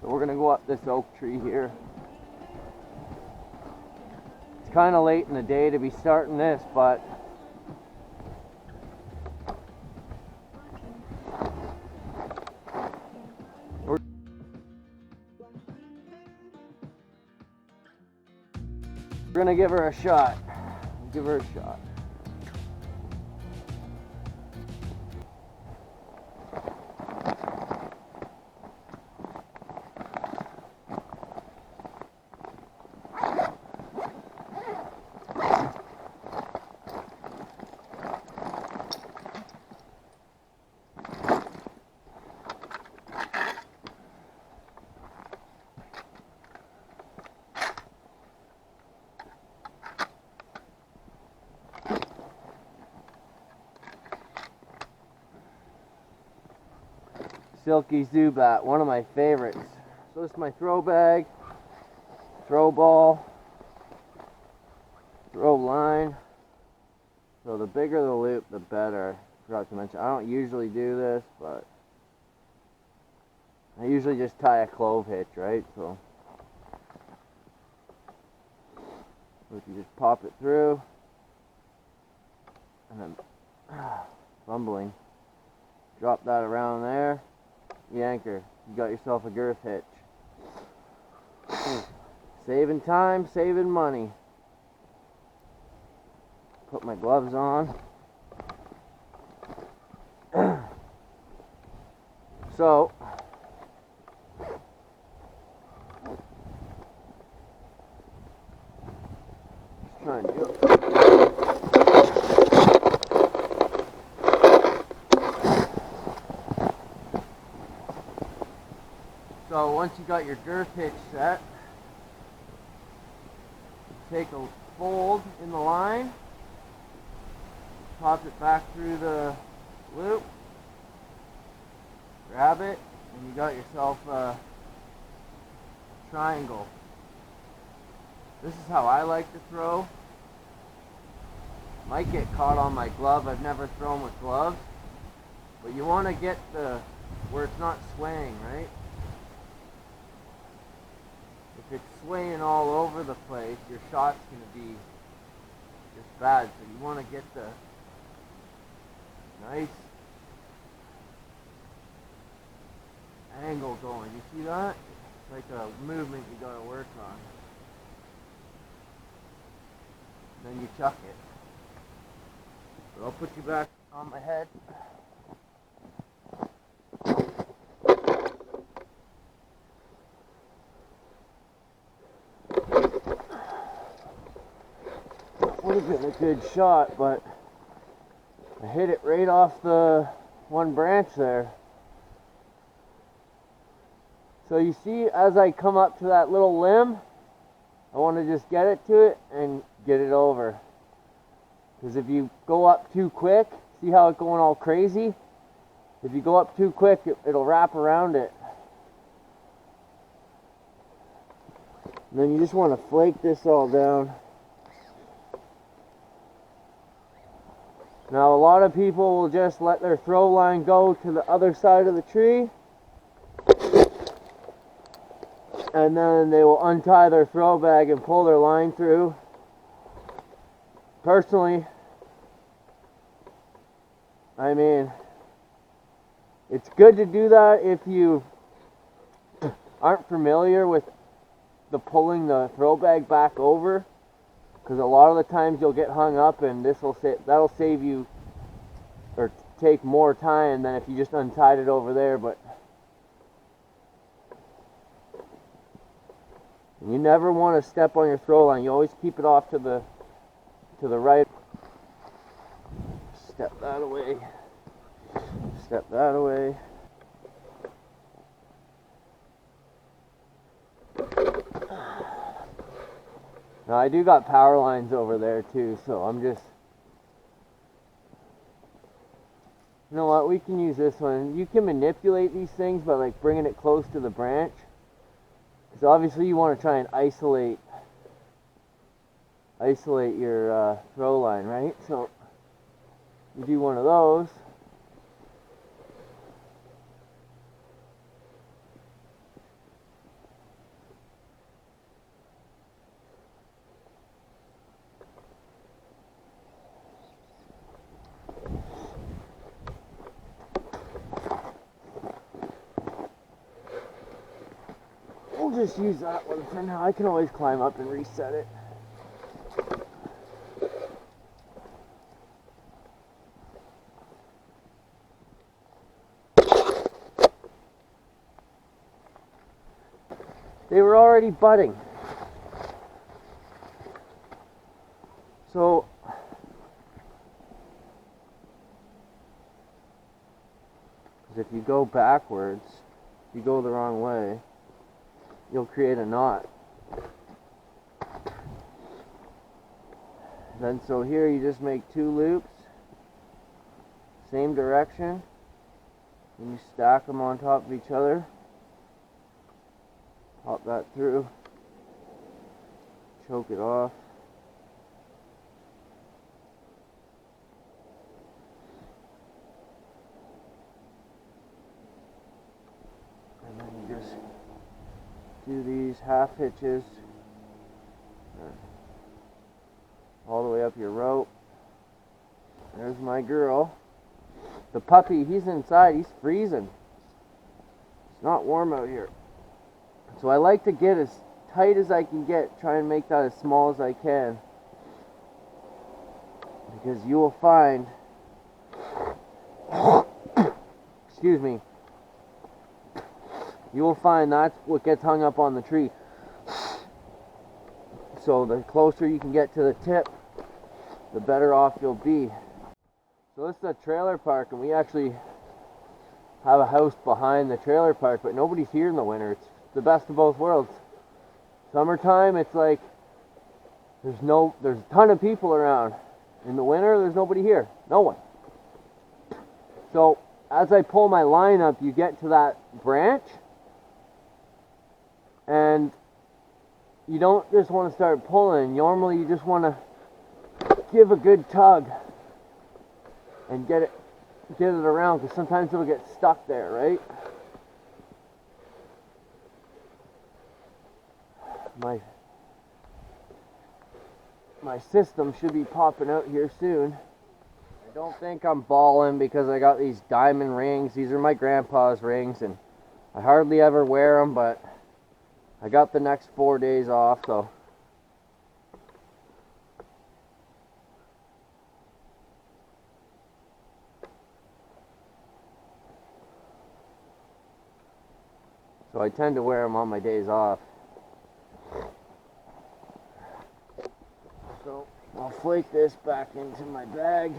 So we're gonna go up this oak tree here. It's kind of late in the day to be starting this, but we're gonna give her a shot. Give her a shot. Silky Zubat, one of my favorites. So this is my throw bag, throw ball, throw line. So the bigger the loop, the better. I forgot to mention, I don't usually do this, but I usually just tie a clove hitch, right? So if you just pop it through, and then fumbling, drop that around there. Yanker, you got yourself a girth hitch. Saving time, saving money. Put my gloves on. So, just trying to do it. So once you got your girth hitch set, take a fold in the line, pop it back through the loop, grab it, and you got yourself a triangle. This is how I like to throw. Might get caught on my glove. I've never thrown with gloves, but you want to get where it's not swaying, right? If it's swaying all over the place, your shot's going to be just bad. So you want to get the nice angle going. You see that? It's like a movement you got to work on. Then you chuck it. So I'll put you back on my head. Would have been a good shot, but I hit it right off the one branch there. So you see, as I come up to that little limb, I want to just get it to it and get it over. Because if you go up too quick, see how it's going all crazy? If you go up too quick, it'll wrap around it. And then you just want to flake this all down. Now a lot of people will just let their throw line go to the other side of the tree, and then they will untie their throw bag and pull their line through. Personally, I mean, it's good to do that if you aren't familiar with pulling the throw bag back over. Because a lot of the times you'll get hung up, and that'll save you or take more time than if you just untied it over there. But you never want to step on your throw line. You always keep it off to the right. Step that away. Step that away. Now I do got power lines over there too, so I'm just, you know what, we can use this one. You can manipulate these things by like bringing it close to the branch, because obviously you want to try and isolate your throw line, right? So you do one of those. just use that one for now. I can always climb up and reset it. They were already budding. So if you go backwards, if you go the wrong way, you'll create a knot. Then so here you just make 2 loops, same direction, and you stack them on top of each other. Pop that through, choke it off. And then you just do these half hitches all the way up your rope. There's my girl. The puppy, he's inside, he's freezing. It's not warm out here. So I like to get as tight as I can get, try and make that as small as I can. Because you will find, excuse me, you will find that's what gets hung up on the tree. So the closer you can get to the tip, the better off you'll be. So this is a trailer park, and we actually have a house behind the trailer park, but nobody's here in the winter. It's the best of both worlds. Summertime, it's like there's a ton of people around. In the winter, there's nobody here. No one. So as I pull my line up, you get to that branch, and you don't just want to start pulling. Normally you just want to give a good tug and get it around, because sometimes it'll get stuck there, right? My system should be popping out here soon. I don't think I'm balling because I got these diamond rings. These are my grandpa's rings, and I hardly ever wear them, but I got the next 4 days off, so I tend to wear them on my days off. So I'll flake this back into my bag.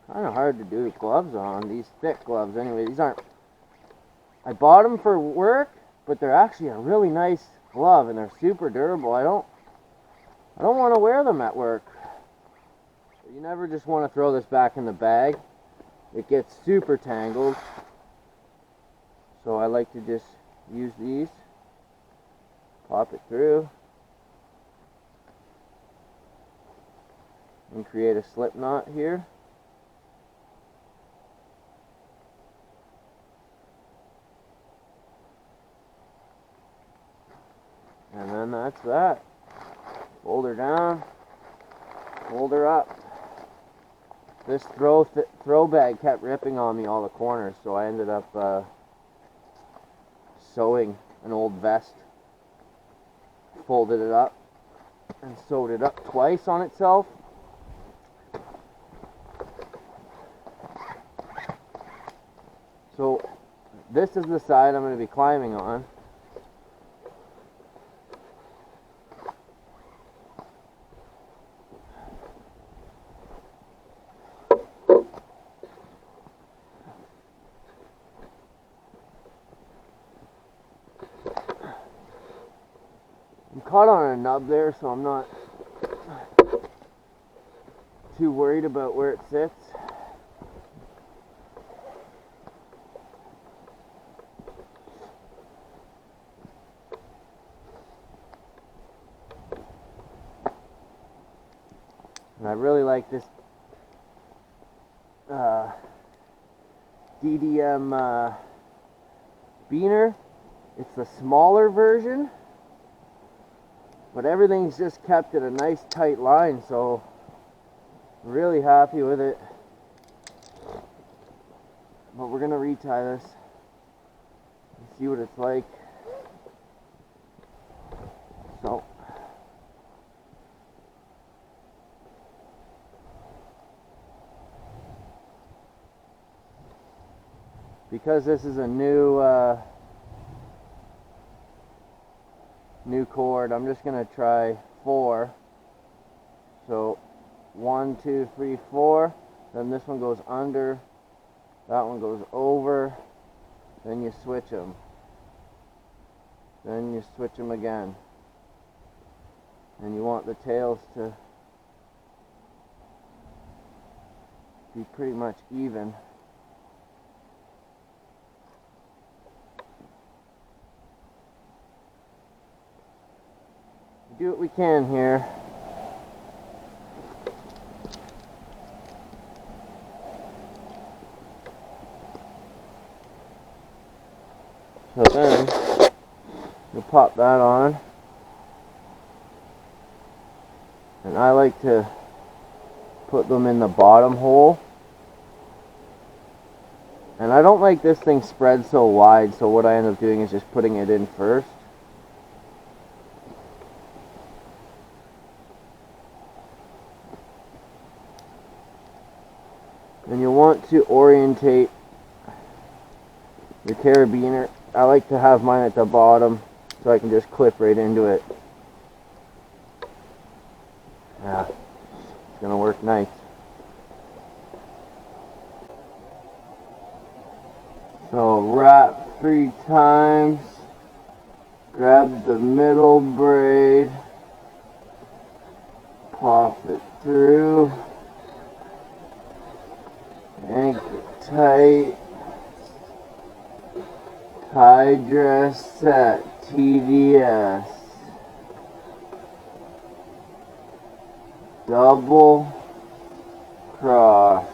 Kind of hard to do gloves on, these thick gloves anyway. These aren't, I bought them for work, but they're actually a really nice glove and they're super durable. I don't want to wear them at work. You never just want to throw this back in the bag. It gets super tangled. So I like to just use these. Pop it through. And create a slip knot here. And then that's that. Fold her down. Fold her up. This throw bag kept ripping on me all the corners, so I ended up sewing an old vest. Folded it up and sewed it up twice on itself. So this is the side I'm going to be climbing on. I'm caught on a nub there, so I'm not too worried about where it sits. And I really like this DDM beaner. It's the smaller version, but everything's just kept at a nice tight line, so I'm really happy with it. But we're gonna retie this and see what it's like. So because this is a new cord, I'm just gonna try 4. So 1, 2, 3, 4. Then this one goes under, that one goes over. Then you switch them. Then you switch them again. And you want the tails to be pretty much even. Do what we can here. So then you'll pop that on, and I like to put them in the bottom hole, and I don't like this thing spread so wide, so what I end up doing is just putting it in first. And you want to orientate your carabiner. I like to have mine at the bottom so I can just clip right into it. Yeah, it's gonna work nice. So wrap 3 times, grab the middle braid, pop it through, yank it tight. Tie dress set, TDS. Double cross.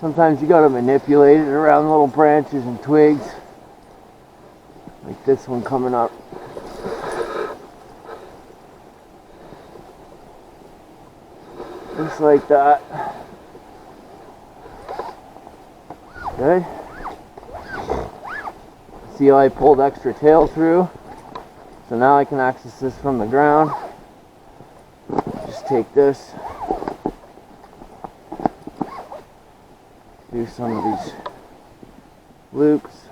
Sometimes you gotta manipulate it around little branches and twigs, like this one coming up. Just like that. Okay. See how I pulled extra tail through? So now I can access this from the ground. Just take this. Do some of these loops.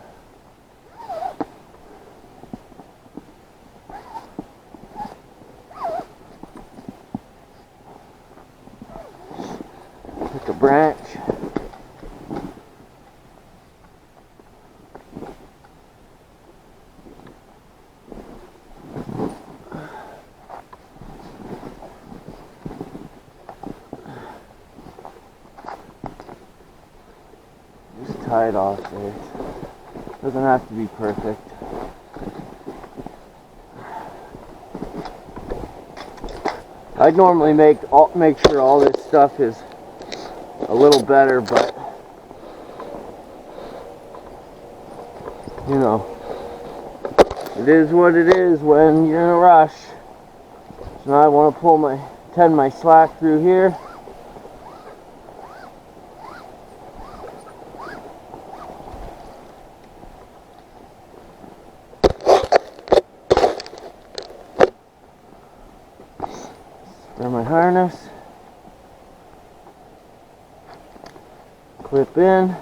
Pick a branch. Tie it off there. Doesn't have to be perfect. I'd normally make sure all this stuff is a little better, but you know, it is what it is when you're in a rush. So now I want to tend my slack through here. For my harness, clip in.